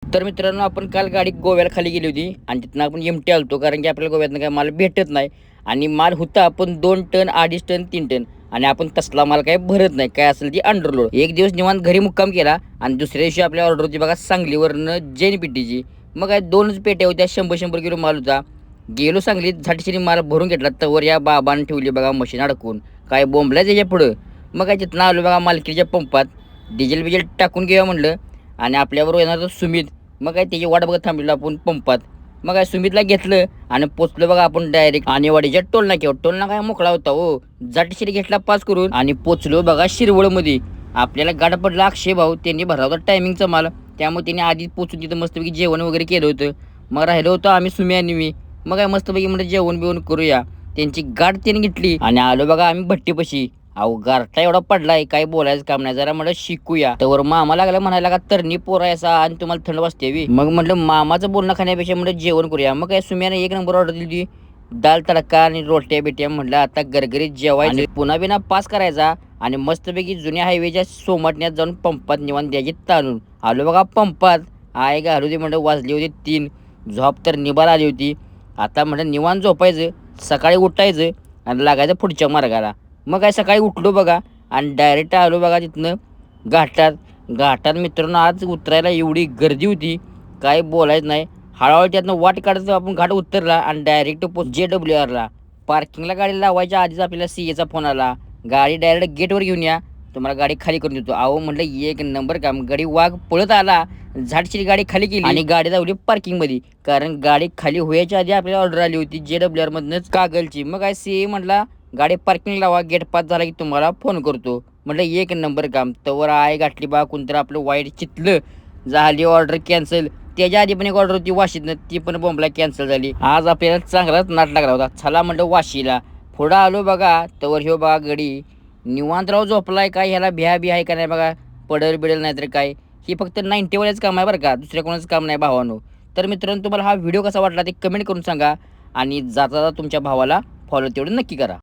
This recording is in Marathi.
तर मित्रांनो, आपण काल गाडी गोव्याला खाली गेली होती आणि तिथनं आपण एमटी आलतो, कारण की आपल्याला गोव्यातनं काय माल भेटत नाही. आणि माल होता पण 2 टन, 2.5 टन, 3 टन. आणि आपण तसला माल काय भरत नाही, काय असेल ती अंडरलोड. एक दिवस निवांत घरी मुक्काम केला आणि दुसऱ्या दिवशी आपल्या ऑर्डर होती बघा सांगलीवरनं जैन पेटीची. मग काय 2च पेट्या होत्या, 100-100 किलो माल होता. गेलो सांगलीत, झाटशिरी माल भरून घेतला. तवर या बाबानं ठेवली बघा मशीन अडकून, काय बोंबलाय त्याच्या पुढं. मग काय तिथनं आलो बघा मालकीच्या पंपात, डिझेल बिजेल टाकून घेऊया म्हणलं. आणि आपल्याबरोबर येणार होता सुमित. मग काय त्याची वाट बघत थांबलेलो आपण पंपात. मग काय सुमितला घेतलं आणि पोचलो बघा आपण डायरेक्ट आणेवाडीच्या टोल नाक्यावर. टोल नाका काय मोकळा होता हो. जाटशिरी घेतला पास करून आणि पोचलो बघा शिरवळमध्ये. आपल्याला गाडा पडला अक्षय भाऊ, त्यांनी भरला होता टायमिंगचा माल. त्यामुळे त्यांनी आधीच पोचून तिथं मस्तपैकी जेवण वगैरे केलं होतं. मग राहिलो होतो आम्ही सुमी आणि मी. मग काय मस्तपैकी म्हणलं जेवण बिवण करूया. त्यांची गाठ त्यांनी घेतली आणि आलो बघा आम्ही भट्टीपाशी. अहो गारठा एवढा पडलाय, काय बोलायचं काम नाही. जरा म्हणलं शिकूया. तर मामा लागला म्हणायला का तरणी पोर आहे असा आणि तुम्हाला थंड वाजते बी. मग म्हटलं मामाचं बोलणं खाण्यापेक्षा म्हणलं जेवण करूया. मग काय सुम्याने 1 नंबर ऑर्डर दिली, दाल तडका आणि रोट्या बिट्या. म्हटलं आता गरगरीत जेवायचं, पुन्हा बिना पास करायचा आणि मस्तपैकी जुन्या हायवेच्या सोमाटण्यात जाऊन पंपात निवांत द्यायची ताणून. आलो बघा पंपात. आय घालू दे म्हणलं, वाजली होती 3. झोप तर निभार आली होती. आता म्हणलं निवांत झोपायचं, सकाळी उठायचं आणि लागायचं पुढच्या मार्गाला. मग काय सकाळी उठलो बघा आणि डायरेक्ट आलो बघा तिथनं घाटात. घाटात मित्रांनो आज उतरायला एवढी गर्दी होती, काय बोलायचं नाही. हळूहळू त्यातनं वाट काढत आपण घाट उतरला आणि डायरेक्ट JWRला. पार्किंगला गाडी लावायच्या आधीच आपल्याला CAचा फोन आला, गाडी डायरेक्ट गेटवर घेऊन या, तुम्हाला गाडी खाली करून देतो. अहो म्हटलं 1 नंबर काम. गाडी वाघ पळत आला, झाडशीरी गाडी खाली केली आणि गाडी लावली पार्किंगमध्ये. कारण गाडी खाली व्हायच्या आधी आपल्याला ऑर्डर आली होती JWR मधनंच कागलची. मग काय CA म्हटला गाडी पार्किंग लावा, गेट पास झाला की तुम्हाला फोन करतो. म्हटलं 1 नंबर काम. तवर आहे गाठली बा कोणतरी आपलं वाईट चितलं, झाली ऑर्डर कॅन्सल. त्याच्या आधी पण एक ऑर्डर होती वाशीतनं, ती पण बोंबला कॅन्सल झाली. आज आपल्याला चांगलाच नाट लागला होता. चला म्हटलं वाशीला. पुढं आलो बघा, तवर ह्यो बघा गडी निवांतराव झोपलाय. काय ह्याला भ्या बी आहे का नाही बघा, पडल बिडल नाही तर काय. ही फक्त 90वाल्याच काम आहे बरं का, दुसऱ्या कोणाचं काम नाही भावानो. तर मित्रांनो, तुम्हाला हा व्हिडिओ कसा वाटला ते कमेंट करून सांगा आणि जाता जाता तुमच्या भावाला फॉलो तेवढं नक्की करा.